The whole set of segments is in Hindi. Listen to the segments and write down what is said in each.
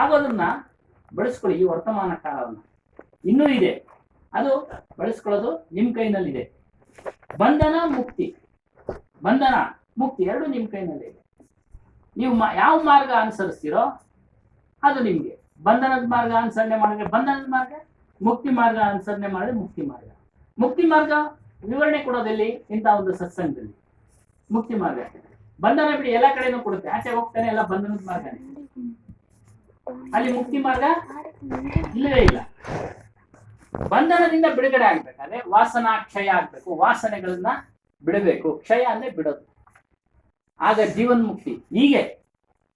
ಆಗೋದನ್ನ ಬಳಸ್ಕೊಳ್ಳಿ. ಈ ವರ್ತಮಾನ ಕಾಲವನ್ನ ಇನ್ನೂ ಇದೆ, ಅದು ಬಳಸ್ಕೊಳ್ಳೋದು ನಿಮ್ ಕೈನಲ್ಲಿದೆ. ಬಂಧನ ಮುಕ್ತಿ, ಬಂಧನ ಮುಕ್ತಿ ಎರಡು ನಿಮ್ ಕೈನಲ್ಲಿದೆ. ನೀವು ಯಾವ ಮಾರ್ಗ ಅನುಸರಿಸ್ತೀರೋ ಅದು ನಿಮ್ಗೆ. ಬಂಧನದ ಮಾರ್ಗ ಅನುಸರಣೆ ಮಾಡಿದ್ರೆ ಬಂಧನದ ಮಾರ್ಗ, ಮುಕ್ತಿ ಮಾರ್ಗ ಅನುಸರಣೆ ಮಾಡಿದ್ರೆ ಮುಕ್ತಿ ಮಾರ್ಗ. ಮುಕ್ತಿ ಮಾರ್ಗ ವಿವರಣೆ ಕೊಡೋದಲ್ಲಿ ಇಂಥ ಒಂದು ಸತ್ಸಂಗದಲ್ಲಿ ಮುಕ್ತಿ ಮಾರ್ಗ. ಬಂಧನ ಬಿಡಿ ಎಲ್ಲ ಕಡೆನೂ ಕೊಡುತ್ತೆ, ಆಚೆ ಹೋಗ್ತಾನೆ ಎಲ್ಲ ಬಂಧನದ ಮಾರ್ಗನೇ. ಅಲ್ಲಿ ಮುಕ್ತಿ ಮಾರ್ಗ ಇಲ್ಲವೇ ಇಲ್ಲ. ಬಂಧನದಿಂದ ಬಿಡುಗಡೆ ಆಗ್ಬೇಕಾದ್ರೆ ವಾಸನಾ ಕ್ಷಯ ಆಗ್ಬೇಕು, ವಾಸನೆಗಳನ್ನ ಬಿಡಬೇಕು. ಕ್ಷಯ ಅಂದ್ರೆ ಬಿಡೋದು, ಆಗ ಜೀವನ್ ಮುಕ್ತಿ. ಹೀಗೆ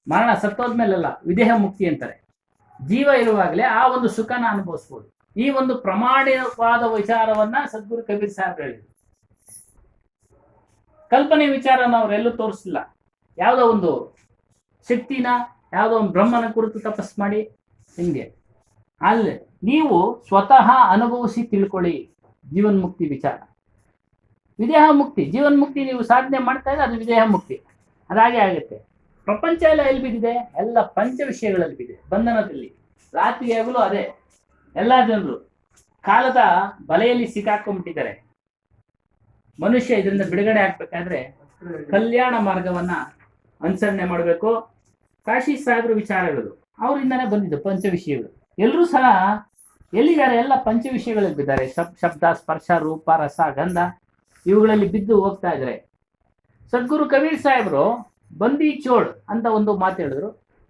ಮರಣ ಸತ್ತೋದ್ಮೇಲೆಲ್ಲ ವಿದೇಹ ಮುಕ್ತಿ ಅಂತಾರೆ. ಜೀವ ಇರುವಾಗಲೇ ಆ ಒಂದು ಸುಖನ ಅನುಭವಿಸ್ಬೋದು. ಈ ಒಂದು ಪ್ರಮಾಣಿತವಾದ ವಿಚಾರವನ್ನ ಸದ್ಗುರು ಕಬೀರ್ ಸಾಹೇಬ್ ಹೇಳಿದ್ರು. ಕಲ್ಪನೆ ವಿಚಾರನ ಅವರೆಲ್ಲೂ ತೋರಿಸಿಲ್ಲ. ಯಾವುದೋ ಒಂದು ಶಕ್ತಿನ, ಯಾವುದೋ ಒಂದು ಬ್ರಹ್ಮನ ಕುರಿತು ತಪಸ್ ಮಾಡಿ ಹಿಂಗೆ. ಅಲ್ಲಿ ನೀವು ಸ್ವತಃ ಅನುಭವಿಸಿ ತಿಳ್ಕೊಳ್ಳಿ ಜೀವನ್ ಮುಕ್ತಿ ವಿಚಾರ. ವಿದೇಹ ಮುಕ್ತಿ, ಜೀವನ್ ಮುಕ್ತಿ ನೀವು ಸಾಧನೆ ಮಾಡ್ತಾ ಇದ್ರೆ ಅದು ವಿದೇಹ ಮುಕ್ತಿ, ಅದಾಗೆ ಆಗುತ್ತೆ. ಪ್ರಪಂಚ ಎಲ್ಲ ಎಲ್ಲಿ ಬಿದ್ದಿದೆ? ಎಲ್ಲ ಪಂಚ ವಿಷಯಗಳಲ್ಲಿ ಬಿದ್ದಿದೆ, ಬಂಧನದಲ್ಲಿ. ರಾತ್ರಿ ಆಗಲೂ ಅದೇ. ಎಲ್ಲಾ ಜನರು ಕಾಲದ ಬಲೆಯಲ್ಲಿ ಸಿಕ್ಕಾಕೊಂಡ್ಬಿಟ್ಟಿದ್ದಾರೆ. ಮನುಷ್ಯ ಇದರಿಂದ ಬಿಡುಗಡೆ ಆಗ್ಬೇಕಾದ್ರೆ ಕಲ್ಯಾಣ ಮಾರ್ಗವನ್ನ ಅನುಸರಣೆ ಮಾಡಬೇಕು. ಕಾಶಿ ಸಾಹೇಬ್ರ ವಿಚಾರಗಳು ಅವರಿಂದಾನೇ ಬಂದಿದ್ದು ಪಂಚ ವಿಷಯಗಳು. ಎಲ್ಲರೂ ಸಹ ಎಲ್ಲಿದ್ದಾರೆ? ಎಲ್ಲ ಪಂಚ ವಿಷಯಗಳಲ್ಲಿ ಬಿದ್ದಾರೆ. ಶಬ್ದ, ಸ್ಪರ್ಶ, ರೂಪ, ರಸ, ಗಂಧ ಇವುಗಳಲ್ಲಿ ಬಿದ್ದು ಹೋಗ್ತಾ ಇದ್ದಾರೆ. ಸದ್ಗುರು ಕಬೀರ್ ಸಾಹೇಬ್ರು ಬಂದಿ ಚೋಳ್ ಅಂತ ಒಂದು ಮಾತು ಹೇಳಿದ್ರು,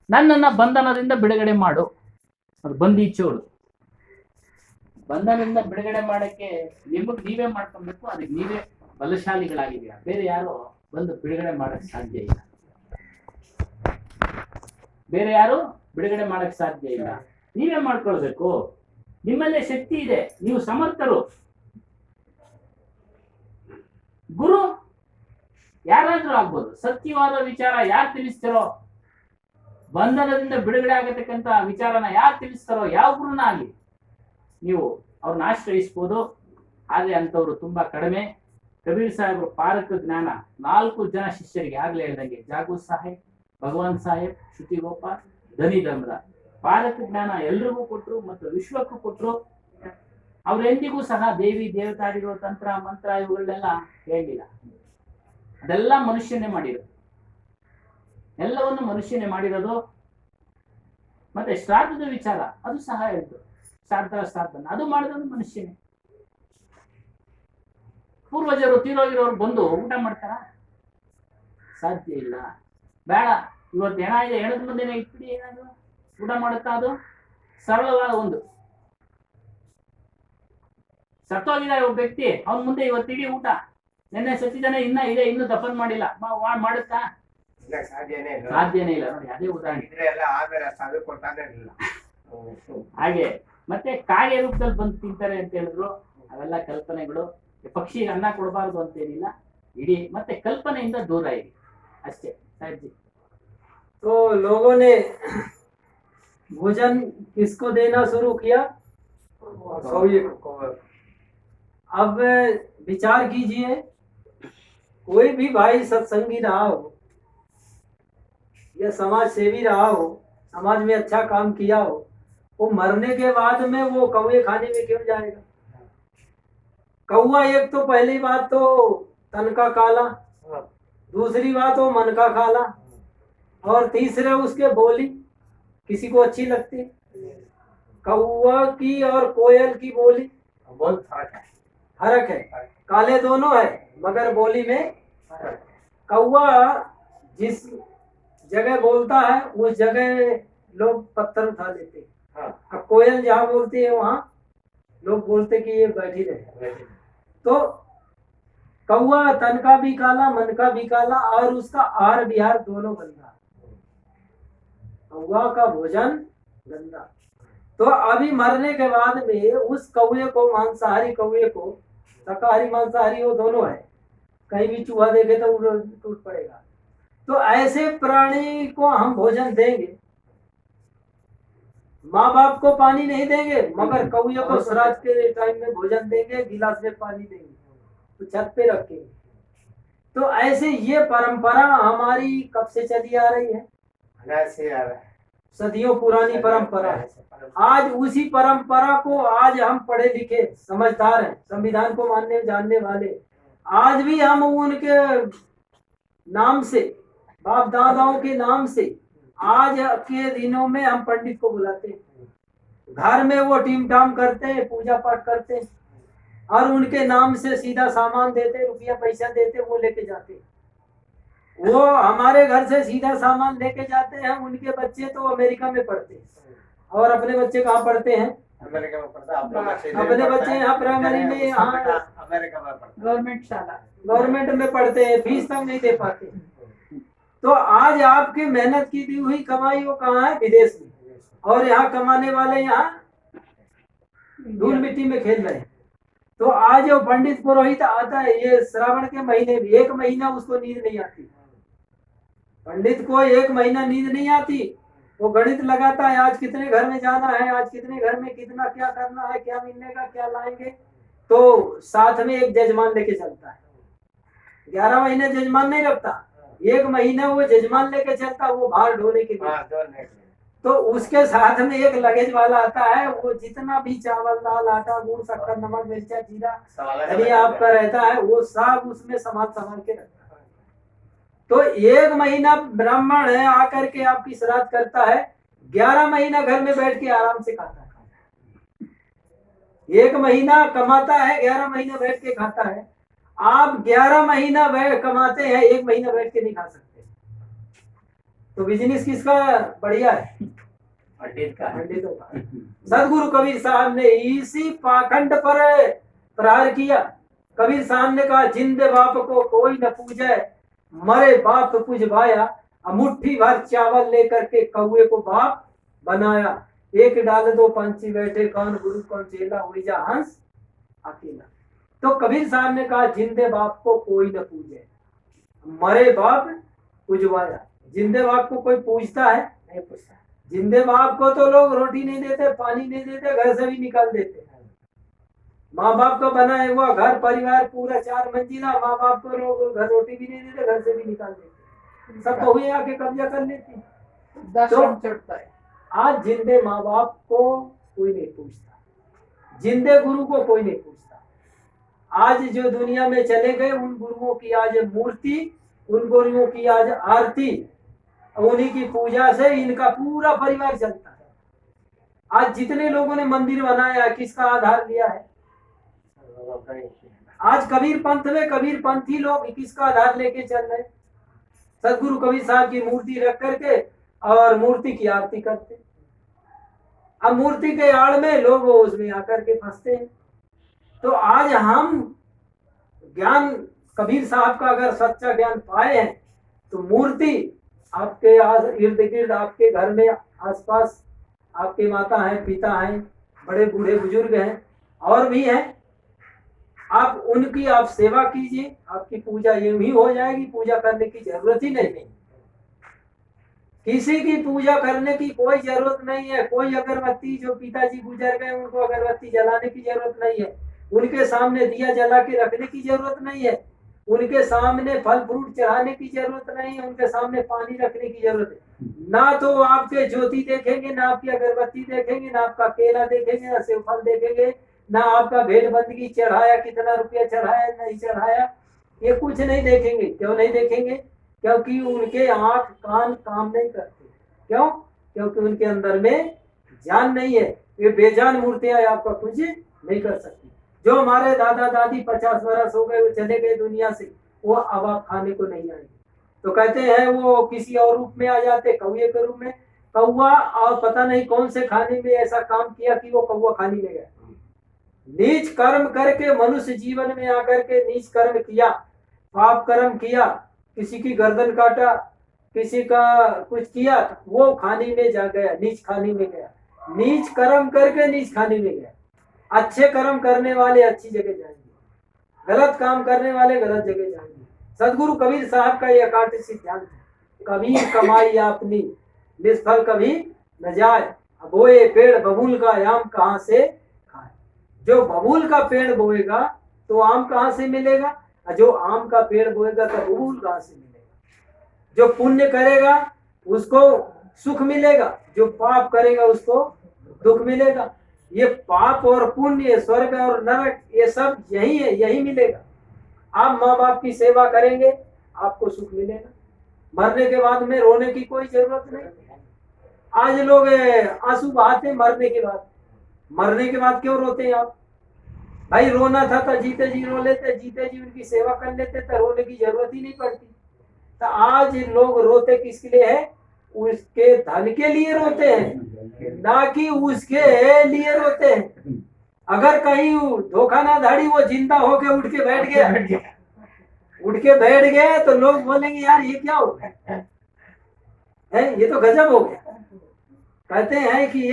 ನನ್ನನ್ನ ಬಂಧನದಿಂದ ಬಿಡುಗಡೆ ಮಾಡು. ಅದು ಬಂದಿ ಚೋಳು. ಬಂಧನದಿಂದ ಬಿಡುಗಡೆ ಮಾಡಕ್ಕೆ ನೀವೇ ಮಾಡ್ಕೊಬೇಕು. ಅದಕ್ಕೆ ನೀವೇ ಬಲಶಾಲಿಗಳಾಗಿದ್ದೀರಾ, ಬೇರೆ ಯಾರು ಬಂದು ಬಿಡುಗಡೆ ಮಾಡಕ್ ಸಾಧ್ಯ ಇಲ್ಲ. ಬೇರೆ ಯಾರು ಬಿಡುಗಡೆ ಮಾಡಕ್ ಸಾಧ್ಯ ಇಲ್ಲ, ನೀವೇ ಮಾಡ್ಕೊಳ್ಬೇಕು. ನಿಮ್ಮಲ್ಲೇ ಶಕ್ತಿ ಇದೆ, ನೀವು ಸಮರ್ಥರು. ಗುರು ಯಾರಾದ್ರೂ ಆಗ್ಬೋದು. ಸತ್ಯವಾದ ವಿಚಾರ ಯಾರು ತಿಳಿಸ್ತಾರೋ, ಬಂಧನದಿಂದ ಬಿಡುಗಡೆ ಆಗತಕ್ಕಂತ ವಿಚಾರನ ಯಾರು ತಿಳಿಸ್ತಾರೋ, ಯಾವ ಗುರುನ ಆಗಲಿ ನೀವು ಅವ್ರನ್ನ ಆಶ್ರಯಿಸ್ಬೋದು. ಆದ್ರೆ ಅಂತವ್ರು ತುಂಬಾ ಕಡಿಮೆ. ಕಬೀರ್ ಸಾಹೇಬ್ರು ಪಾರಕ ಜ್ಞಾನ 4 ಜನ ಶಿಷ್ಯರಿಗೆ ಆಗ್ಲೇ ಹೇಳ್ದಂಗೆ, ಜಾಗೂರ್ ಸಾಹೇಬ್, ಭಗವಾನ್ ಸಾಹೇಬ್, ಶ್ರುತಿ ಗೋಪಾಲ್, ಧನಿ ಧರ್ಮರಾಜ್, ಪಾರಕ ಜ್ಞಾನ ಎಲ್ರಿಗೂ ಕೊಟ್ರು ಮತ್ತು ವಿಶ್ವಕ್ಕೂ ಕೊಟ್ರು. ಅವ್ರೆಂದಿಗೂ ಸಹ ದೇವಿ ದೇವತಾದಿಗಳು, ತಂತ್ರ ಮಂತ್ರ ಇವುಗಳನ್ನೆಲ್ಲ ಹೇಳಿಲ್ಲ. ಅದೆಲ್ಲ ಮನುಷ್ಯನೇ ಮಾಡಿರೋದು, ಎಲ್ಲವನ್ನು ಮನುಷ್ಯನೇ ಮಾಡಿರೋದು. ಮತ್ತೆ ಶ್ರಾದ್ದದ ವಿಚಾರ ಅದು ಸಹ ಹೇಳ್ತು. ಶ್ರಾದ್ದ ಅದು ಮಾಡಿರೋದು ಮನುಷ್ಯನೇ. ಪೂರ್ವಜರು ತೀರೋಗಿರೋರು ಬಂದು ಊಟ ಮಾಡ್ತಾರ? ಸಾಧ್ಯ ಇಲ್ಲ. ಬೇಡ, ಇವತ್ತು ಹೆಣ ಇದೆ, ಹೆಣದ ಮುಂದೆನೆ ಇಟ್ಬಿಡಿ, ಏನಾದ್ರು ಊಟ ಮಾಡುತ್ತಾ? ಅದು ಸರಳವಾದ ಒಂದು. ಸತ್ತೋಗಿದ್ದಾರೆ ಒಬ್ಬ ವ್ಯಕ್ತಿ, ಅವನ ಮುಂದೆ ಇವತ್ತಿಡೀ ಊಟ, ನೆನ್ನೆ ಸತ್ತಿದ್ದಾನೆ, ಇನ್ನ ಇದೆ, ಇನ್ನು ದಫನ್ ಮಾಡಿಲ್ಲ, ಮಾಡುತ್ತಾ? ಸಾಧ್ಯನೇ ಇಲ್ಲ. ನೋಡಿ, ಅದೇ ಉದಾಹರಣೆ. ಹಾಗೆ ಮತ್ತೆ ಕಾಗೆ ರೂಪದಲ್ಲಿ ಬಂದು ತಿಂತಾರೆ ಅಂತ ಹೇಳಿದ್ರು, ಅವೆಲ್ಲ ಕಲ್ಪನೆಗಳು. ಪಕ್ಷಿಗೆ ಅನ್ನ ಕೊಡಬಾರ್ದು ಅಂತೇನಿಲ್ಲ. ಇಡೀ ಮತ್ತೆ ಕಲ್ಪನೆಯಿಂದ ದೂರ ಇರಿ ಅಷ್ಟೇ. ಸಾಹೇಬ್ಜಿ, तो लोगों ने भोजन किसको देना शुरू किया? कौवे को। अब विचार कीजिए, कोई भी भाई सत्संगी रहा हो या समाज सेवी रहा हो, समाज में अच्छा काम किया हो, वो मरने के बाद में वो कौवे खाने में क्यों जाएगा? कौवा एक तो पहली बात तो तन का काला, दूसरी बात वो मन का काला, और तीसरे उसके बोली किसी को अच्छी लगती है? कौवा की और कोयल की बोली बहुत फर्क है। काले दोनों है मगर बोली में फर्क। कौवा जिस जगह बोलता है उस जगह लोग पत्थर उठा लेते हैं। अब कोयल जहाँ बोलती है वहाँ लोग बोलते कि ये बैठी रहे। तो कौवा तन का भी काला, मन का भी काला, और उसका आहार विहार दोनों गंदा। कौवा का भोजन गंदा। तो अभी मरने के बाद में उस कौवे को, मांसाहारी कौवे को, शाकाहारी मांसाहारी वो दोनों है, कहीं भी चूहा देखे तो टूट पड़ेगा। तो ऐसे प्राणी को हम भोजन देंगे, माँ बाप को पानी नहीं देंगे, मगर कौवे को श्राद्ध के टाइम में भोजन देंगे, गिलास में पानी देंगे, तो छत पे रखेंगे। तो ऐसे ये परंपरा हमारी कब से चली आ रही है? से आ रहा है। सदियों पुरानी परंपरा है। आज उसी परंपरा को आज हम पढ़े लिखे समझदार हैं, संविधान को मानने जानने वाले, आज भी हम उनके नाम से, बाप दादाओं के नाम से आज के दिनों में हम पंडित को बुलाते हैं। घर में वो टीम टाम करते हैं, पूजा पाठ करते हैं और उनके नाम से सीधा सामान देते, रुपया पैसा देते, वो लेके जाते। वो हमारे घर से सीधा सामान लेके जाते हैं, उनके बच्चे तो अमेरिका में पढ़ते हैं और अपने बच्चे कहाँ पढ़ते हैं? अमेरिका में पढ़ता है। अपने बच्चे यहाँ प्राइमरी में, यहाँ अमेरिका में पढ़ता गवर्नमेंट शाला, गवर्नमेंट में पढ़ते हैं, फीस तक नहीं दे पाते। तो आज आपके मेहनत की दी हुई कमाई वो कहाँ है? विदेश में। और यहाँ कमाने वाले यहाँ धूल मिट्टी में खेल रहे हैं। तो आज जो पंडित पुरोहित आता है, ये श्रावण के महीने भी 1 महीना उसको नींद नहीं आती। पंडित को 1 महीना नींद नहीं आती, वो गणित लगाता है, आज कितने घर में जाना है, आज कितने घर में कितना क्या करना है, क्या मिलेगा, क्या लाएंगे। तो साथ में एक जजमान लेके चलता है। 11 महीने जजमान नहीं रखता, 1 महीना वो जजमान लेके चलता, वो भार ढोने के लिए। तो उसके साथ में एक लगेज वाला आता है, वो जितना भी चावल दाल आटा गुड़ शक्कर नमक मिर्चा जीरा धनिया आपका रहता है, वो सब उसमें संभाल संभाल के रखता है। तो 1 महीना ब्राह्मण है आकर के आपकी श्राद्ध करता है, 11 महीना घर में बैठ के आराम से खाता है। 1 महीना कमाता है, 11 महीना बैठ के खाता है। आप 11 महीना कमाते हैं, 1 महीना बैठ के नहीं खा सकते। तो बिजनेस किसका बढ़िया है? पंडितों का। सदगुरु कबीर साहब ने इसी पाखंड पर प्रहार किया। कबीर साहब ने कहा, जिंदे बाप को कोई न पूजे, मरे बाप पूजवाया। मुट्ठी भर चावल लेकर के कौए को बाप बनाया। एक डाल दो पंछी बैठे, कौन गुरु कौन चेला, उड़ी जा हंस अकेला। तो कबीर साहब ने कहा, जिंदे बाप को कोई न पूजे, मरे बाप पूजवाया। जिंदे बाप को कोई पूछता है? नहीं पूछता। जिंदे बाप को तो लोग रोटी नहीं देते, पानी नहीं देते, घर से भी निकाल देते। माँ बाप का बनाया हुआ घर परिवार पूरा 4 मंजिला, माँ बाप को लोग घर रोटी भी नहीं देते, घर से भी निकाल देते। सब बहुएं आके कब्जा कर लेती। तो आज जिंदे माँ बाप को कोई नहीं पूछता, जिंदे गुरु को कोई नहीं पूछता। आज जो दुनिया में चले गए, उन गुरुओं की आज मूर्ति, उन गुरुओं की आज आरती, उन्हीं की पूजा से इनका पूरा परिवार चलता है। आज जितने लोगों ने मंदिर बनाया, किसका आधार लिया है? आज कबीर पंथ में कबीर पंथी लोग किसका आधार लेके चल रहे? सदगुरु कबीर साहब की मूर्ति रख करके और मूर्ति की आरती करते। अब मूर्ति के आड़ में लोग उसमें आकर के फंसते हैं। तो आज हम ज्ञान कबीर साहब का अगर सच्चा ज्ञान पाए हैं, तो मूर्ति आपके इर्द गिर्द, आपके घर में आसपास आपके माता हैं, पिता हैं, बड़े बूढ़े बुजुर्ग हैं और भी हैं, आप उनकी आप सेवा कीजिए, आपकी पूजा यूं ही हो जाएगी। पूजा करने की जरूरत ही नहीं। किसी की पूजा करने की कोई जरूरत नहीं है। कोई अगरबत्ती, जो पिताजी गुजर गए, उनको अगरबत्ती जलाने की जरूरत नहीं है। उनके सामने दिया जला के रखने की जरूरत नहीं है। उनके सामने फल फ्रूट चढ़ाने की जरूरत नहीं है। उनके सामने पानी रखने की जरूरत है। ना तो आपके ज्योति देखेंगे, ना आपकी अगरबत्ती देखेंगे, ना आपका केला देखेंगे, ना सेव फल देखेंगे, ना आपका भेंट बंदगी चढ़ाया, कितना रुपया चढ़ाया नहीं चढ़ाया, ये कुछ नहीं देखेंगे। क्यों नहीं देखेंगे? क्योंकि उनके आंख कान काम नहीं करते। क्यों? क्योंकि उनके अंदर में जान नहीं है। ये बेजान मूर्तियां आपका कुछ नहीं कर सकती। जो हमारे दादा दादी 50 वर्ष हो गए, वो चले गए दुनिया से, वो अब आप खाने को नहीं आएंगे। तो कहते हैं वो किसी और रूप में आ जाते, कौए के रूप में। कौआ और पता नहीं कौन से खाने में ऐसा काम किया कि वो कौआ खाने में गया। नीच कर्म करके मनुष्य जीवन में आकर के नीच कर्म किया, पाप कर्म किया, किसी की गर्दन काटा, किसी का कुछ किया, वो खाने में जा गया, नीच खाने में गया। नीच कर्म करके नीच खाने में गया। अच्छे कर्म करने वाले अच्छी जगह जाएंगे, गलत काम करने वाले गलत जगह जाएंगे। सदगुरु कबीर साहब का यह अकाट्य सिद्धांत है। कबीर कमाई अपनी, निष्फल कभी न जाए। बोए पेड़ बबूल का, आम कहाँ से खाए। जो बबूल का पेड़ बोएगा तो आम कहाँ से मिलेगा, और जो आम का पेड़ बोएगा तो बबूल कहाँ से मिलेगा। जो पुण्य करेगा उसको सुख मिलेगा, जो पाप करेगा उसको दुख मिलेगा। ये पाप और पुण्य, स्वर्ग और नरक, ये सब यही है, यही मिलेगा। आप माँ बाप की सेवा करेंगे, आपको सुख मिलेगा। मरने के बाद में रोने की कोई जरूरत नहीं। आज लोग आंसू बहाते हैं मरने के बाद। मरने के बाद क्यों रोते हैं आप? भाई रोना था तो जीते जी रो लेते, जीते जी उनकी सेवा कर लेते तो रोने की जरूरत ही नहीं पड़ती। तो आज लोग रोते किसके लिए है? उसके धन के लिए रोते हैं, ना कि उसके लिए रोते हैं। अगर कहीं धोखा ना धाड़ी वो जिंदा होके उठ के बैठ गया, उठ के बैठ गए तो लोग बोलेंगे यार ये क्या हो गया है, ये तो गजब हो गया। कहते हैं कि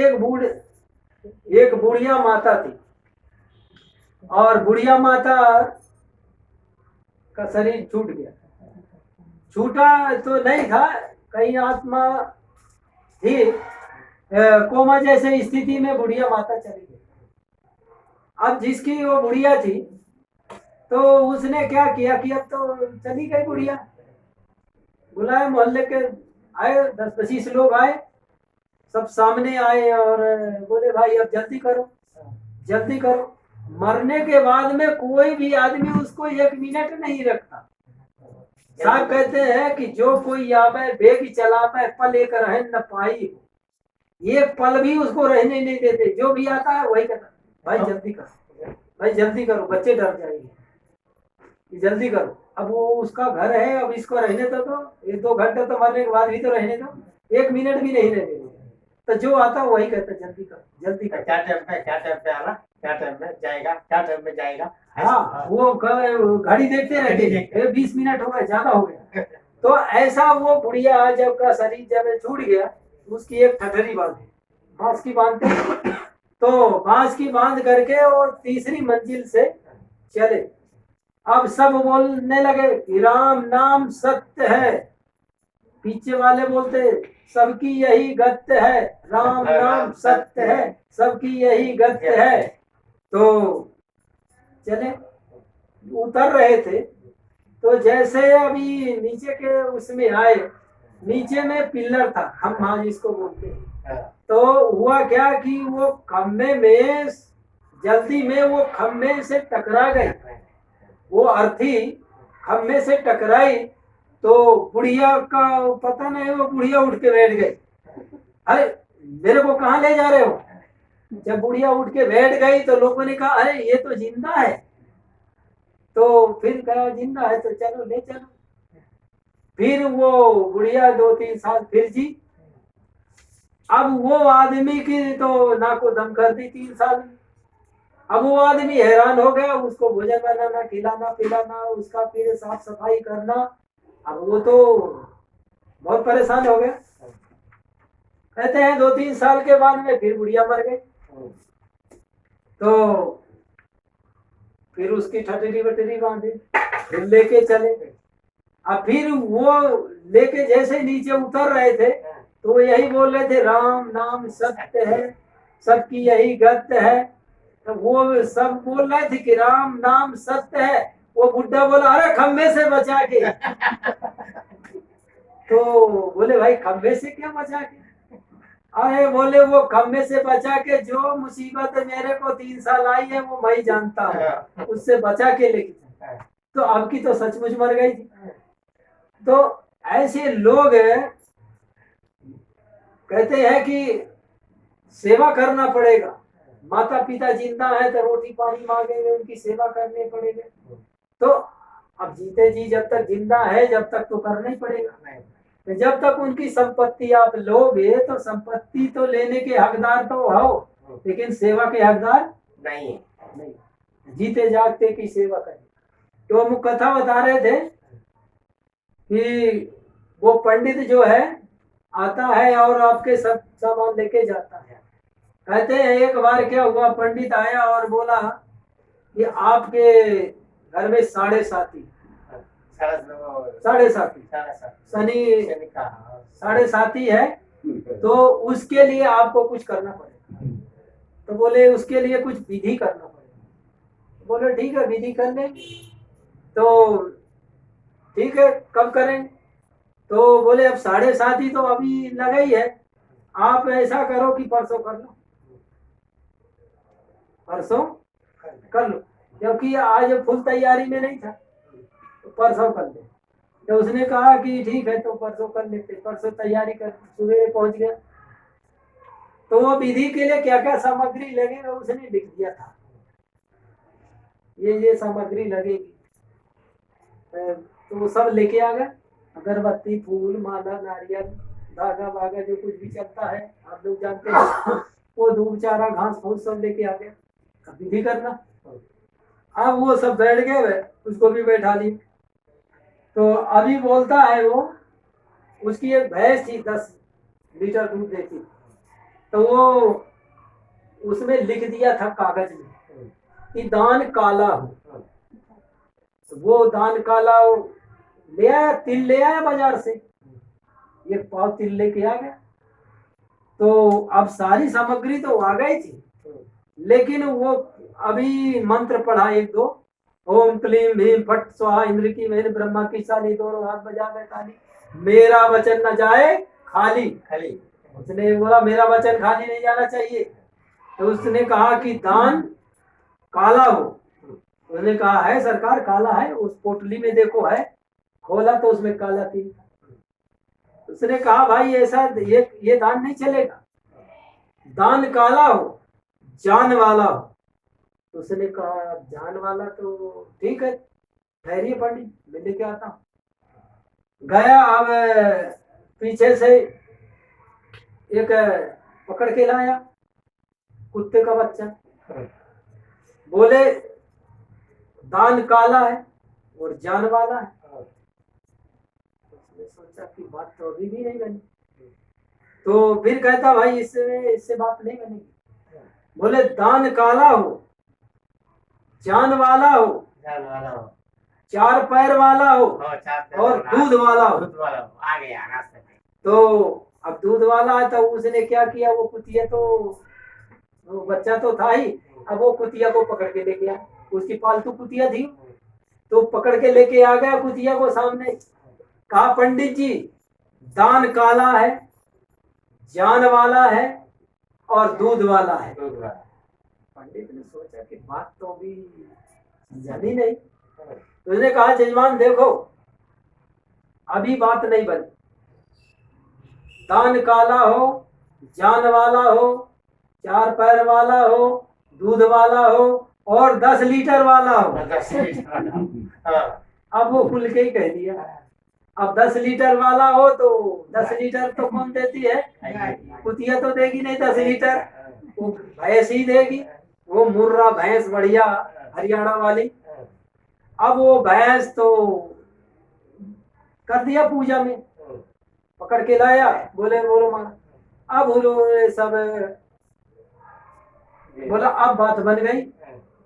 एक बुढ़िया माता थी, और बुढ़िया माता का शरीर छूट गया। छूटा तो नहीं था, कहीं आत्मा थी, कोमा जैसे स्थिति में बुढ़िया माता चली गई। अब जिसकी वो बुढ़िया थी, तो उसने क्या किया कि अब तो चली गई बुढ़िया, बुलाए मोहल्ले के, आए 10-25 लोग आए, सब सामने आए और बोले भाई अब जल्दी करो, जल्दी करो। मरने के बाद में कोई भी आदमी उसको 1 मिनट नहीं रखता। साहब कहते हैं कि जो कोई आवे बेग चलावे पल एक रह न पाई, ये पल भी उसको रहने नहीं देते। जो भी आता है वही कहता भाई जल्दी करो, भाई जल्दी करो, बच्चे डर जाएंगे, जल्दी करो। अब वो उसका घर है, अब इसको रहने दो, तो 1-2 घंटे तो मरने के बाद भी तो रहने दो, 1 मिनट भी नहीं रहने दो। तो जो आता वही कहता जल्दी करो, जल्दी करो। क्या टाइम पे आना, क्या टाइम में जाएगा, क्या टाइम में जाएगा। हाँ, वो घड़ी देखते रहते, 20 मिनट हो गए, ज्यादा हो गया। तो ऐसा वो बुढ़िया जब का शरीर जब छूट गया, उसकी एक ठठरी बांधी, बांस की बांधते, तो बांस की बांध करके और तीसरी मंजिल से चले। अब सब बोलने लगे कि राम नाम सत्य है। पीछे वाले बोलते सबकी यही गत्य है, राम नाम सत्य है, सबकी यही गत्य है। तो चले, उतर रहे थे, तो जैसे अभी नीचे के उसमें आए, नीचे में पिल्लर था, खम्भा जिसको बोलते हैं। तो हुआ क्या कि वो खम्भे में, जल्दी में वो खम्भे से टकरा गई, वो अर्थी खम्भे से टकराई। तो बुढ़िया का पता नहीं, वो बुढ़िया उठ के बैठ गई। अरे मेरे को कहाँ ले जा रहे हो? जब बुढ़िया उठ के बैठ गई तो लोगों ने कहा अरे ये तो जिंदा है। तो फिर कहा जिंदा है तो चलो ले चलो। फिर वो बुढ़िया 2-3 साल फिर जी। अब वो आदमी की तो नाको दम कर दी 3 साल। अब वो आदमी हैरान हो गया, उसको भोजन बनाना, खिलाना पिलाना, उसका फिर साफ सफाई करना। अब वो तो बहुत परेशान हो गया। कहते हैं 2-3 साल के बाद में फिर बुढ़िया मर गई। तो फिर उसकी ठटरी बटरी बांधी, फिर लेके चले। अब फिर वो लेके जैसे नीचे उतर रहे थे, तो वो यही बोल रहे थे राम नाम सत्य है, सबकी यही गत्य है। तो वो सब बोल रहे थे कि राम नाम सत्य है। वो बुढ़ा बोला अरे खम्भे से बचा के। तो बोले भाई खम्भे से क्या बचा के? अरे बोले वो खम्भे से बचा के, जो मुसीबत मेरे को 3 साल आई है वो मैं ही जानता हूँ, उससे बचा के लेके चला। तो अब की तो सचमुच मर गई थी। तो ऐसे लोग कहते हैं कि सेवा करना पड़ेगा। माता पिता जिंदा है तो रोटी पानी मांगेंगे, उनकी सेवा करने पड़ेगा। तो अब जीते जी जब तक जिंदा है, जब तक तो करना ही पड़ेगा। तो जब तक उनकी संपत्ति आप लोगे तो संपत्ति तो लेने के हकदार तो हो, लेकिन सेवा के हकदार नहीं। जीते जागते की सेवा करें। तो हम कथा बता रहे थे कि वो पंडित जो है आता है और आपके सब सामान लेके जाता है। कहते हैं एक बार क्या हुआ, पंडित आया और बोला कि आपके घर में साढ़े साथी शनि साढ़े साथी है, तो उसके लिए आपको कुछ करना पड़ेगा। तो बोले उसके लिए कुछ विधि करना पड़ेगा। बोले ठीक है विधि कर लें। तो ठीक है कब करें? तो बोले अब 7:30 ही तो अभी लगा ही है, आप ऐसा करो कि परसों कर लो, परसों कर लो, क्योंकि आज फुल तैयारी में नहीं था, तो परसों कर ले। तो उसने कहा कि ठीक है तो परसों कर लेते, परसों तैयारी कर, सुबह पहुंच गया। तो वो विधि के लिए क्या क्या सामग्री लगेगा उसने लिख दिया था, ये सामग्री लगेगी। तो वो सब लेके आ गए, अगरबत्ती, फूल, माला, नारियल, धागा वागा जो कुछ भी चलता है आप लोग जानते हैं, वो दूब चारा घास फूस सब लेके आ गए, अब विधि करना। अब वो सब बैठ गए, उसको भी बैठा ली। तो अभी बोलता है वो, उसकी एक भैंस थी 10 लीटर दूध देती, तो वो उसमें लिख दिया था कागज में कि दान काला हो। तो वो दान काला हो, ले आया, तिल ले आया बाजार से, 1 पाव तिल लेके आ गया। तो अब सारी सामग्री तो आ गई थी, लेकिन वो अभी मंत्र पढ़ा 1-2, ओम क्लीम भीम फट स्वाहा इंद्र की मैंने ब्रह्मा की साली, दोनों हाथ बजा गए ताली, मेरा वचन न जाए खाली खाली। उसने बोला मेरा वचन खाली नहीं जाना चाहिए। तो उसने कहा कि दान काला हो। उसने कहा है सरकार काला है, उस पोटली में देखो है, खोला तो उसमें काला थी। उसने कहा भाई ऐसा ये दान नहीं चलेगा, दान काला हो, जान वाला हो। उसने कहा जान वाला तो ठीक है, ठहरिए पंडित मैं लेके आता हूँ। गया, अब पीछे से एक पकड़ के लाया कुत्ते का बच्चा, बोले दान काला है और जान वाला है। उसने सोचा कि बात तो अभी भी नहीं बनी, तो फिर कहता भाई इससे बात नहीं बनेगी। बोले दान काला हो, जान वाला हो, 4 पैर वाला हो और दूध वाला हो। आ गया रास्ते में। तो अब दूध वाला है, तो उसने क्या किया, वो कुतिया तो वो बच्चा तो था ही, अब वो कुतिया को पकड़ के लेके आया, उसकी पालतू कुतिया थी, तो पकड़ के लेके आ गया कुतिया को सामने। कहा पंडित जी दान काला है, जान वाला है और दूध वाला है। पंडित ने सोचा कि बात तो अभी समझानी नहीं। तो उसने कहा जजमान देखो अभी बात नहीं बनी, दान काला हो, जान वाला हो, 4 पैर वाला हो, दूध वाला हो और 10 लीटर वाला हो। अब वो खुल के ही कह दिया, अब 10 लीटर वाला हो तो 10 लीटर तो कौन देती है, कुतिया तो देगी नहीं 10 लीटर, वो भैंस ही देगी, वो मुर्रा भैंस बढ़िया हरियाणा वाली। अब वो भैंस तो कर दिया पूजा में, पकड़ के लाया, बोले बोलो मारा। अब उन्होंने सब बोला अब बात बन गई,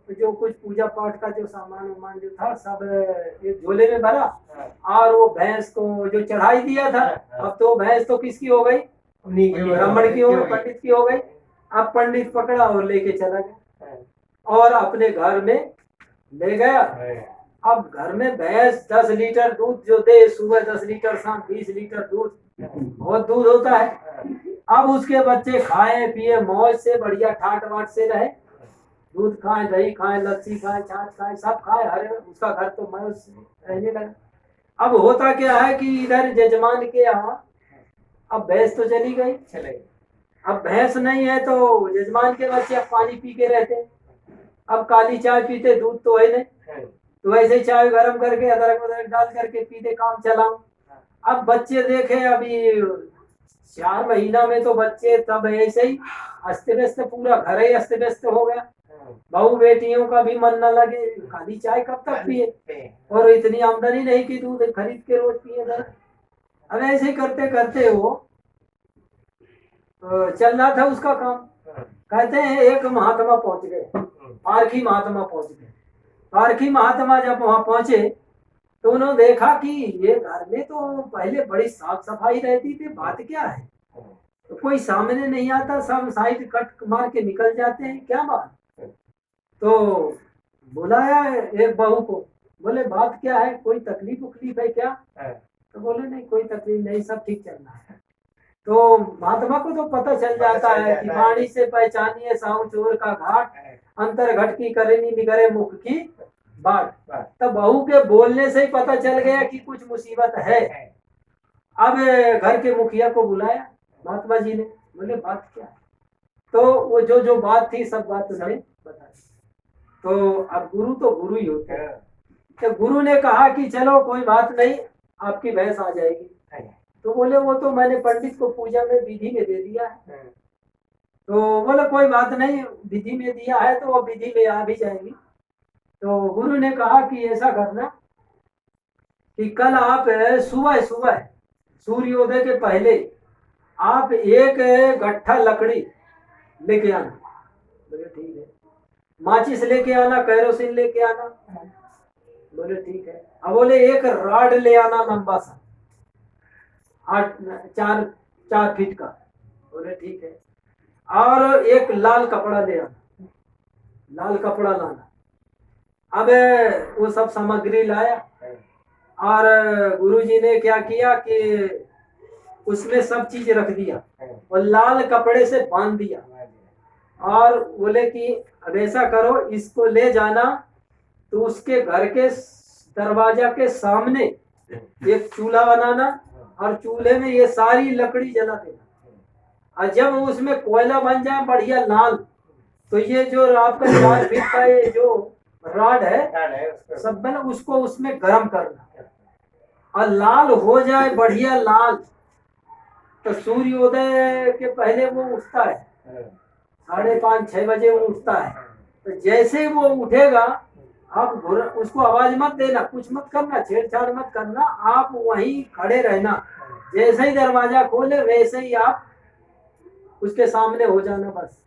जो कुछ पूजा पाठ का जो सामान वामान जो था सब एक झोले में भरा, और वो भैंस को जो चढ़ाई दिया था, अब तो भैंस तो किसकी हो गई, ब्राह्मण की हो गई, पंडित की हो गई। अब पंडित पकड़ा और लेके चला गया और अपने घर में ले गया। अब घर में भैंस 10 लीटर दूध जो दे, सुबह 10 लीटर, शाम 20 लीटर दूध, बहुत दूध होता है। अब उसके बच्चे खाए पिए मौज से, बढ़िया ठाट बाट से रहे, दूध खाए, दही खाए, लस्सी खाए, छाछ खाए, सब खाए, हरे उसका घर तो मैं रहने लगा। अब होता क्या है कि इधर जजमान के यहाँ अब भैंस तो चली गई, अब भैंस नहीं है तो जजमान के बच्चे अब पानी पी के रहते, अब काली चाय पीते, दूध तो है नहीं, तो वैसे चाय गरम करके अदरक वदरक डाल करके पीते, काम चलाओ। अब बच्चे देखे अभी 4 महीना में तो बच्चे तब ऐसे ही अस्त व्यस्त, पूरा घर ही अस्त व्यस्त हो गया, बहू बेटियों का भी मन न लगे, खाली चाय कब तक पिए, और इतनी आमदनी नहीं कि दूध खरीद के रोज पिए। अब ऐसे ही करते करते वो चल रहा था उसका काम। कहते हैं एक महात्मा पहुंच गए, पारखी महात्मा पहुंच गए। पारखी महात्मा जब वहां पहुंचे तो उन्होंने देखा कि ये घर में तो पहले बड़ी साफ सफाई रहती थी, बात क्या है, तो कोई सामने नहीं आता, सब साइड कट मार के निकल जाते हैं, क्या बात। तो बुलाया एक बहू को, बोले बात क्या है, कोई तकलीफ उकलीफ है क्या। तो बोले नहीं कोई तकलीफ नहीं, सब ठीक चल रहा है। तो महात्मा को तो पता चल जाता है कि वाणी से पहचानिए साहु चोर का घाट, अंतर घट की करनी निगरे मुख की बाट। तब बहू के बोलने से ही पता चल गया कि कुछ मुसीबत है। अब घर के मुखिया को बुलाया महात्मा जी ने, बोले बात क्या है? तो वो जो जो बात थी सब बात उन्हें बता दी। तो अब गुरु तो गुरु ही होते हैं। तो गुरु ने कहा कि चलो कोई बात नहीं, आपकी भैंस आ जाएगी। तो बोले वो तो मैंने पंडित को पूजा में विधि में दे दिया है। तो बोले कोई बात नहीं, विधि में दिया है तो वो विधि में आ भी जाएगी। तो गुरु ने कहा कि ऐसा करना कि कल आप सुबह सुबह सूर्योदय के पहले आप एक गट्ठा लकड़ी लेके आना। बोले ठीक है। माचिस लेके आना, कैरोसिन लेके आना। बोले ठीक है। अब बोले एक रॉड ले आना लंबा सा, 4 फीट का। बोले ठीक है। और एक लाल कपड़ा ले आना, लाल कपड़ा लाना। अब वो सब सामग्री लाया और गुरुजी ने क्या किया कि उसमें सब चीज रख दिया और लाल कपड़े से बांध दिया और बोले कि अब ऐसा करो, इसको ले जाना तो उसके घर के दरवाजा के सामने एक चूल्हा बनाना और चूल्हे में ये सारी लकड़ी जला देना। और जब उसमें कोयला बन जाए बढ़िया लाल, तो ये जो आपका 4 फीट का ये जो रॉड है सब बना, उसको उसमें गर्म करना और लाल हो जाए बढ़िया लाल। तो सूर्योदय के पहले वो उठता है, 5:30-6 बजे वो उठता है। तो जैसे वो उठेगा आप उसको आवाज मत देना, कुछ मत करना, छेड़छाड़ मत करना, आप वहीं खड़े रहना। जैसे ही दरवाजा खोले वैसे ही आप उसके सामने हो जाना बस।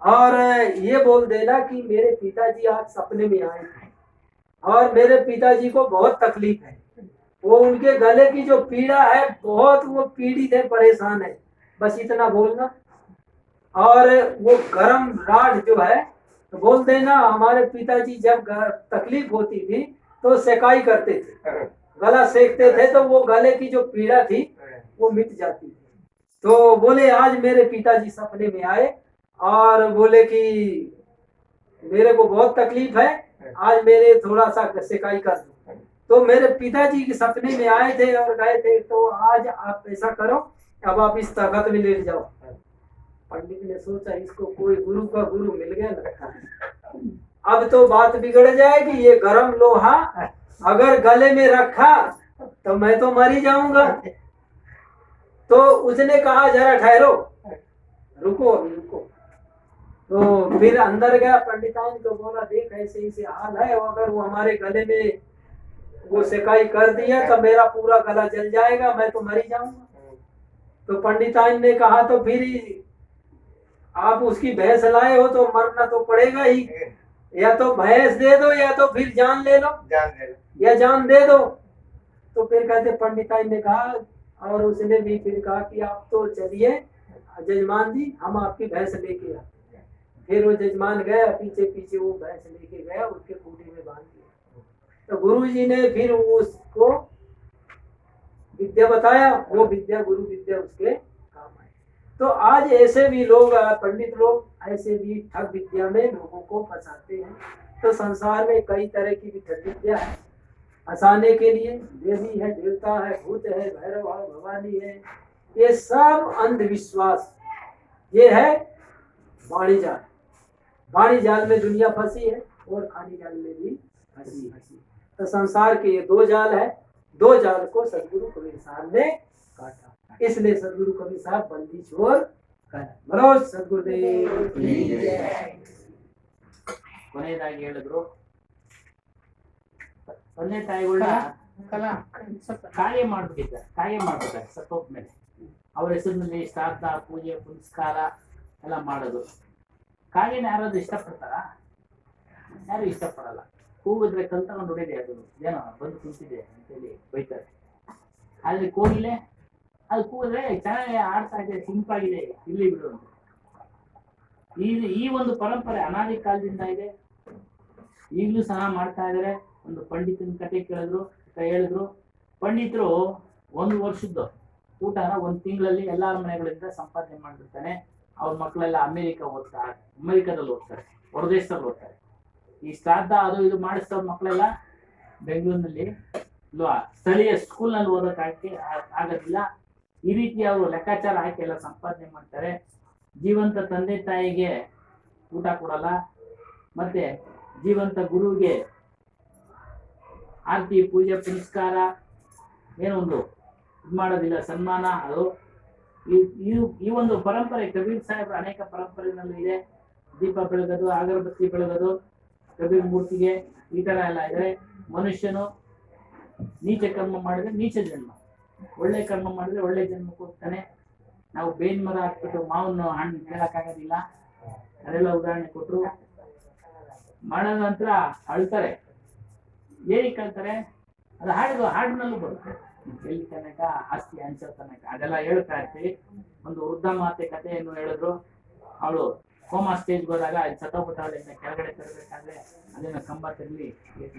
और ये बोल देना कि मेरे पिताजी आज सपने में आए थे और मेरे पिताजी को बहुत तकलीफ है, वो उनके गले की जो पीड़ा है बहुत, वो पीड़ित है, परेशान है। बस इतना बोलना। और वो गरम राड जो है तो बोल देना हमारे पिताजी जब तकलीफ होती थी तो सेकाई करते थे, गला सेकते थे, तो वो गले की जो पीड़ा थी वो मिट जाती थी। तो बोले आज मेरे पिताजी सपने में आए और बोले कि मेरे को बहुत तकलीफ है, आज मेरे थोड़ा सा सेकाई कर दो। तो मेरे पिताजी के सपने में आए थे और गए थे, तो आज आप ऐसा करो, अब आप इस तख्त में लेट जाओ। पंडित ने सोचा इसको कोई गुरु का गुरु मिल गया लगता है, अब तो बात बिगड़ जाएगी। ये गरम लोहा अगर गले में रखा तो मैं तो मर ही जाऊंगा। तो उसने कहा जरा ठहरो, रुको अभी रुको। तो फिर अंदर गया, पंडिताइन को बोला देख ऐसे ऐसे हाल है, और अगर वो हमारे गले में वो सेकाई कर दिया तो मेरा पूरा गला जल जाएगा, मैं तो मर ही जाऊंगा। तो पंडिताइन ने कहा तो फिर आप उसकी भैंस लाए हो तो मरना तो पड़ेगा ही, या तो भैंस दे दो या तो फिर जान ले लो, या जान दे दो। तो फिर कहते पंडिताइन ने कहा, और उसने भी फिर कहा कि आप तो चलिए जजमान जी, हम आपकी भैंस लेके आते हैं। फिर वो जजमान गया, पीछे पीछे वो भैंस लेके गया, उसके खूंटी में बांध दिया। तो गुरु जी ने फिर उसको विद्या बताया, वो विद्या गुरु विद्या उसके काम आई। तो आज ऐसे भी लोग, पंडित लोग ऐसे भी ठग विद्या में लोगों को फंसाते हैं। तो संसार में कई तरह की भी ठग विद्या है फंसाने के लिए। देवी है, देवता है, भूत है, भैरव है, भवानी है, ये सब अंधविश्वास। ये है वाणी जाल। वाणी जाल में दुनिया फंसी है और खानी जाल में भी फंसी है। तो संसार के ये 2 जाल है, 2 जाल को सदगुरु कबीर साहब ने काटा, इसलिए सदगुरु कबीर साहब बंदी छोड़ कर। बोलो सदगुरुदेव की जय। ಕೊನೆಯದಾಗಿ ಹೇಳಿದ್ರು, ತಂದೆ ತಾಯಿಗಳನ್ನ ಕಾರ್ಯ ಮಾಡ್ಬಿಟ್ಟಿದ್ದಾರೆ ಸತ್ತೋದ್ಮೇಲೆ. ಅವ್ರ ಹೆಸರಿನಲ್ಲಿ ಶ್ರಾದ್ದ, ಪೂಜೆ, ಪುನಸ್ಕಾರ ಎಲ್ಲ ಮಾಡೋದು. ಕಾರ್ಯನ ಯಾರಾದ್ರೂ ಇಷ್ಟಪಡ್ತಾರ? ಯಾರು ಇಷ್ಟಪಡಲ್ಲ. ಕೂಗಿದ್ರೆ ಕಲ್ ತಗೊಂಡು ಹೊಡಿದೆ, ಅದು ಏನೋ ಬಂದು ಕುಂತಿದೆ ಅಂತೇಳಿ ಬೈತಾರೆ. ಆದ್ರೆ ಕೋಗಿಲೆ ಅದು ಕೂಗಿದ್ರೆ ಚೆನ್ನಾಗಿ ಆಡ್ತಾ ಇದೆ, ಸಿಂಪಾಗಿದೆ, ಇಲ್ಲಿ ಬಿಡು ಅಂತ. ಈ ಒಂದು ಪರಂಪರೆ ಅನಾದಿ ಕಾಲದಿಂದ ಇದೆ, ಈಗಲೂ ಸಹ ಮಾಡ್ತಾ ಇದ್ದಾರೆ. ಒಂದು ಪಂಡಿತನ ಕತೆ ಹೇಳಿದ್ರು, ಪಂಡಿತರು ಒಂದು ವರ್ಷದ್ದು ಊಟನ ಒಂದು ತಿಂಗಳಲ್ಲಿ ಎಲ್ಲಾರ ಮನೆಗಳಿಂದ ಸಂಪಾದನೆ ಮಾಡಿರ್ತಾನೆ. ಅವ್ರ ಮಕ್ಕಳೆಲ್ಲ ಅಮೆರಿಕದಲ್ಲಿ ಓದ್ತಾರೆ, ಹೊರದೇಶದಲ್ಲಿ ಓದ್ತಾರೆ. ಈ ಶ್ರಾದ್ದ ಅದು ಇದು ಮಾಡಿಸ್ತವ್ರ ಮಕ್ಕಳೆಲ್ಲ ಬೆಂಗಳೂರಿನಲ್ಲಿ ಇಲ್ವಾ ಸ್ಥಳೀಯ ಸ್ಕೂಲ್ನಲ್ಲಿ ಓದೋಕ್ಕಾಗಿ ಆಗೋದಿಲ್ಲ. ಈ ರೀತಿ ಅವರು ಲೆಕ್ಕಾಚಾರ ಹಾಕಿ ಎಲ್ಲ ಸಂಪಾದನೆ ಮಾಡ್ತಾರೆ. ಜೀವಂತ ತಂದೆ ತಾಯಿಗೆ ಊಟ ಕೊಡಲ್ಲ, ಮತ್ತೆ ಜೀವಂತ ಗುರುವಿಗೆ ಆರತಿ ಪೂಜೆ ಪುನಸ್ಕಾರ ಏನೊಂದು ಇದು ಮಾಡೋದಿಲ್ಲ, ಸನ್ಮಾನ. ಅದು ಈ ಒಂದು ಪರಂಪರೆ ಕಬೀರ್ ಸಾಹೇಬ್ರ ಅನೇಕ ಪರಂಪರೆನಲ್ಲೂ ಇದೆ. ದೀಪ ಬೆಳಗೋದು, ಅಗರಬತ್ತಿ ಬೆಳಗೋದು ಕಬೀರ್ ಮೂರ್ತಿಗೆ, ಈ ತರ ಎಲ್ಲ ಇದೆ. ಮನುಷ್ಯನು ನೀಚ ಕರ್ಮ ಮಾಡಿದ್ರೆ ನೀಚ ಜನ್ಮ, ಒಳ್ಳೆ ಕರ್ಮ ಮಾಡಿದ್ರೆ ಒಳ್ಳೆ ಜನ್ಮಕ್ಕೆ ಹೋಗ್ತಾನೆ. ನಾವು ಬೇವಿನ ಮರ ಹಾಕ್ಬಿಟ್ಟು ಮಾವನ ಹಣ್ಣು ಕೇಳಕ್ಕಾಗೋದಿಲ್ಲ. ಅದೆಲ್ಲ ಉದಾಹರಣೆ ಕೊಟ್ಟರು. ಮಾಡೋ ನಂತರ ಅಳ್ತಾರೆ. ಏನಕ್ಕೆ ಅಳ್ತಾರೆ? ಅದು ಹಾಡಿನಲ್ಲೂ ಬರುತ್ತೆ. ಎಲ್ಲಿ ತನಕ ಆಸ್ತಿ ಹಂಚೋ ತನಕ ಅದೆಲ್ಲ ಹೇಳ್ತಾ ಇರ್ತೀವಿ. ಒಂದು ವೃದ್ಧ ಮಾತೆ ಕಥೆಯನ್ನು ಹೇಳಿದ್ರು. ಅವಳು ಕೋಮಾ ಸ್ಟೇಜ್ಗೆ ಹೋದಾಗ ಅದು ಸತ್ತೋಗ್ಬಿಟ್ಟವಳಿಂದ ಕೆಳಗಡೆ ತರಬೇಕಾದ್ರೆ ಅದೇನ ಕಂಬ ತಿರ್ಲಿ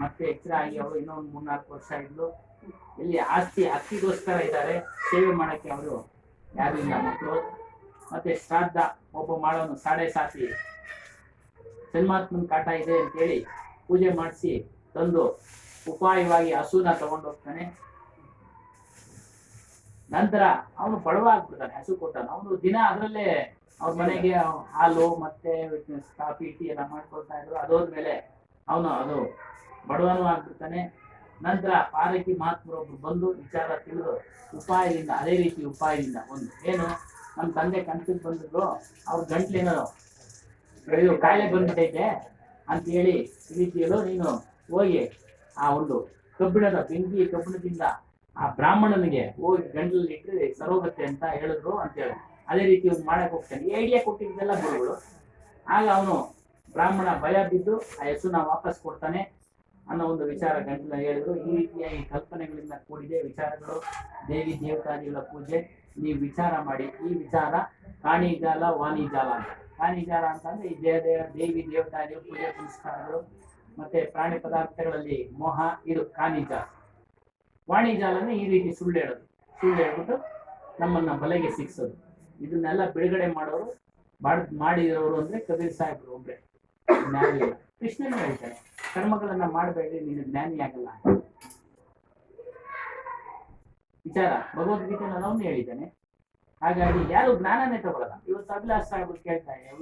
ಮತ್ತೆ ಎಚ್ಚರ ಆಗಿ ಅವಳು ಇನ್ನೊಂದು 3-4 ವರ್ಷ ಇದ್ಲು. ಇಲ್ಲಿ ಆಸ್ತಿ ಅಕ್ಕಿಗೋಸ್ಕರ ಇದ್ದಾರೆ, ಸೇವೆ ಮಾಡಕ್ಕೆ ಅವರು ಯಾರು ಇಲ್ಲ ಮಕ್ಕಳು. ಮತ್ತೆ ಶ್ರಾದ್ದ ಒಬ್ಬ ಮಾಡೋನು ಸಾಡೆ ಸಾತಿ ಜನ್ಮಾತ್ಮನ ಕಾಟ ಇದೆ ಅಂತೇಳಿ ಪೂಜೆ ಮಾಡಿಸಿ ತಂದು ಉಪಾಯವಾಗಿ ಹಸುನ ತಗೊಂಡು ಹೋಗ್ತಾನೆ. ನಂತರ ಅವನು ಬಡವ ಆಗ್ಬಿಡ್ತಾನೆ. ಹಸು ಕೊಟ್ಟಾನ ಅವನು ದಿನ ಅದರಲ್ಲೇ ಅವ್ರ ಮನೆಗೆ ಹಾಲು ಮತ್ತೆ ಕಾಫಿ ಟೀ ಎಲ್ಲ ಮಾಡ್ಕೊಳ್ತಾ ಇದ್ರು. ಅದೋದ್ಮೇಲೆ ಅವನು ಅದು ಬಡವನೂ ಆಗ್ಬಿಡ್ತಾನೆ. ನಂತರ ಪಾರಕಿ ಮಹಾತ್ಮರೊಬ್ರು ಬಂದು ವಿಚಾರ ತಿಳಿದು ಉಪಾಯದಿಂದ ಅದೇ ರೀತಿ ಉಪಾಯದಿಂದ ಒಂದು ಏನು ನಮ್ಮ ತಂದೆ ಕನಸಿಗೆ ಬಂದಿದ್ರು, ಅವ್ರ ಗಂಟ್ಲೇನೋ ಇದು ಕಾಯಿಲೆ ಬಂದ್ಬಿಟ್ಟೈತೆ ಅಂತ ಹೇಳಿ ಈ ರೀತಿ ಹೇಳು, ನೀನು ಹೋಗಿ ಆ ಒಂದು ಕಬ್ಬಿಣದಿಂದ ಆ ಬ್ರಾಹ್ಮಣನಿಗೆ ಹೋಗಿ ಗಂಟಲಲ್ಲಿ ಇಟ್ಟರೆ ಸರೋಗತ್ತೆ ಅಂತ ಹೇಳಿದ್ರು ಅಂತೇಳಿ ಅದೇ ರೀತಿ ಒಂದು ಮಾಡಕ್ ಹೋಗ್ತಾನೆ. ಈ ಐಡಿಯಾ ಕೊಟ್ಟಿದ್ದೆಲ್ಲ ಗುರುಗಳು. ಆಗ ಅವನು ಬ್ರಾಹ್ಮಣ ಭಯ ಬಿದ್ದು ಆ ಹೆಸರನ್ನ ವಾಪಸ್ ಕೊಡ್ತಾನೆ ಅನ್ನೋ ಒಂದು ವಿಚಾರ ಗಂಟಲ ಹೇಳಿದ್ರು. ಈ ರೀತಿಯಾಗಿ ಕಲ್ಪನೆಗಳಿಂದ ಕೂಡಿದೆ ವಿಚಾರಗಳು. ದೇವಿ ದೇವತಾದಿಗಳ ಪೂಜೆ ನೀವು ವಿಚಾರ ಮಾಡಿ. ಈ ವಿಚಾರ ಕಾಣಿಜಾಲ ವಾಣಿಜಾಲ ಅಂತ. ಕಾಣಿಜಾಲ ಅಂತಂದ್ರೆ ಈ ದೇವಿ ದೇವತಾದಿಗಳ ಪೂಜೆ ಪುನಸ್ಕಾರಗಳು ಮತ್ತೆ ಪ್ರಾಣಿ ಪದಾರ್ಥಗಳಲ್ಲಿ ಮೋಹ, ಇದು ಕಾಣಿಜಾಲ. ವಾಣಿಜಾಲನೇ ಈ ರೀತಿ ಸುಳ್ಳು ಹೇಳ್ಬಿಟ್ಟು ನಮ್ಮನ್ನ ಬಲೆಗೆ ಸಿಕ್ಸೋದು. ಇದನ್ನೆಲ್ಲ ಬಿಡುಗಡೆ ಮಾಡೋರು ಮಾಡಿರೋರು ಅಂದ್ರೆ ಕಬೀರ್ ಸಾಹೇಬ್ರು ಒಬ್ರೆ, ಜ್ಞಾನಿ ಇಲ್ಲ. ಕೃಷ್ಣನೇ ಹೇಳ್ತಾನೆ, ಕರ್ಮಗಳನ್ನ ಮಾಡಬೇಡಿ, ನೀನು ಜ್ಞಾನಿ ಆಗಲ್ಲ. ವಿಚಾರ ಭಗವದ್ಗೀತೆನಲ್ಲಿ ಅವನು ಹೇಳಿದ್ದಾನೆ. ಹಾಗಾಗಿ ಯಾರು ಜ್ಞಾನನೇ ತಗೊಳ್ಳಲ್ಲ. ಇವತ್ತು ಅಭಿಲಾಷ್ ಸಾಹೇಬ್ರು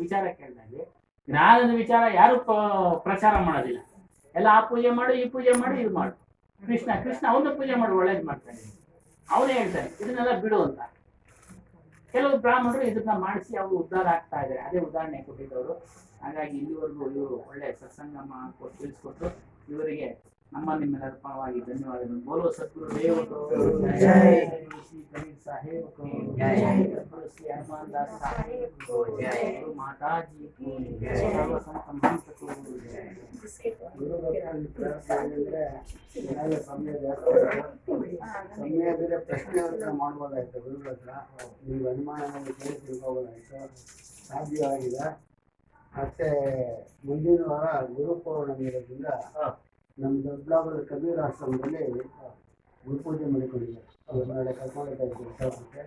ವಿಚಾರ ಕೇಳ್ತಾ ಇದ್ವಿ, ಜ್ಞಾನದ ವಿಚಾರ ಯಾರು ಪ್ರಚಾರ ಮಾಡೋದಿಲ್ಲ. ಎಲ್ಲ ಆ ಪೂಜೆ ಮಾಡು, ಈ ಪೂಜೆ ಮಾಡು, ಇದು ಮಾಡು. ಕೃಷ್ಣ ಅವನ ಪೂಜೆ ಮಾಡಿ ಒಳ್ಳೇದು ಮಾಡ್ತಾನೆ. ಅವನೇ ಹೇಳ್ತಾನೆ ಇದನ್ನೆಲ್ಲ ಬಿಡು ಅಂತ. ಕೆಲವು ಬ್ರಾಹ್ಮಣರು ಇದನ್ನ ಮಾಡಿಸಿ ಅವರು ಉದ್ಧಾರ ಆಗ್ತಾ ಇದ್ದಾರೆ. ಅದೇ ಉದಾಹರಣೆ ಕೊಟ್ಟಿದ್ದವರು. ಹಾಗಾಗಿ ಇಲ್ಲಿವರೆಗೂ ಇವರು ಒಳ್ಳೆ ಸತ್ಸಂಗ ತಿಳಿಸ್ಕೊಟ್ರು. ಇವರಿಗೆ ನಿಮ್ಮೆಲ್ಲರ ಪರವಾಗಿ ಧನ್ಯವಾದಗಳು. ಬೋಲೋ ಸದ್ಗುರು ದೇವರು ಶ್ರೀ ಕಬೀರ್ ಸಾಹೇಬ್ ಕೋ ಜೈ, ಶ್ರೀ ಹನುಮಾನ್ ದಾಸ್ ಸಾಹೇಬ್ ಕೋ ಜೈ, ಗುರು ಮಾತಾಜಿ ಕೋ ಜೈ, ಸರ್ವ ಸಂತ ಮಹಂತ ಕೋ ಜೈ. ಸಮಯದಲ್ಲಿ ಪ್ರಶ್ನೆ ಉತ್ತರ ಮಾಡ್ಬೋದಾಯ್ತು. ಗುರುಗಳ ಹತ್ರ ನೀವು ಅನುಮಾನವನ್ನು ಕೇಳಿ ತಿಳ್ಕೋಬೋದಾಯ್ತು, ಸಾಧ್ಯವಾಗಿದೆ. ಮತ್ತೆ ಮುಂದಿನ ವಾರ ಗುರು ಪೌರ್ಣಮಿ ಇರೋದ್ರಿಂದ ನಮ್ಮ ದೊಡ್ಡಬಳ್ಳಾಪುರದ ಕಬೀರ್ ಆಶ್ರಮದಲ್ಲಿ ಗುರುಪೂಜೆ ಮಾಡಿಕೊಂಡಿದ್ದಾರೆ. ಅವ್ರ ನಾಳೆ ಕರ್ಕೊಂಡು ಹೋಗ್ತಾ ಇದ್ದೀವಿ.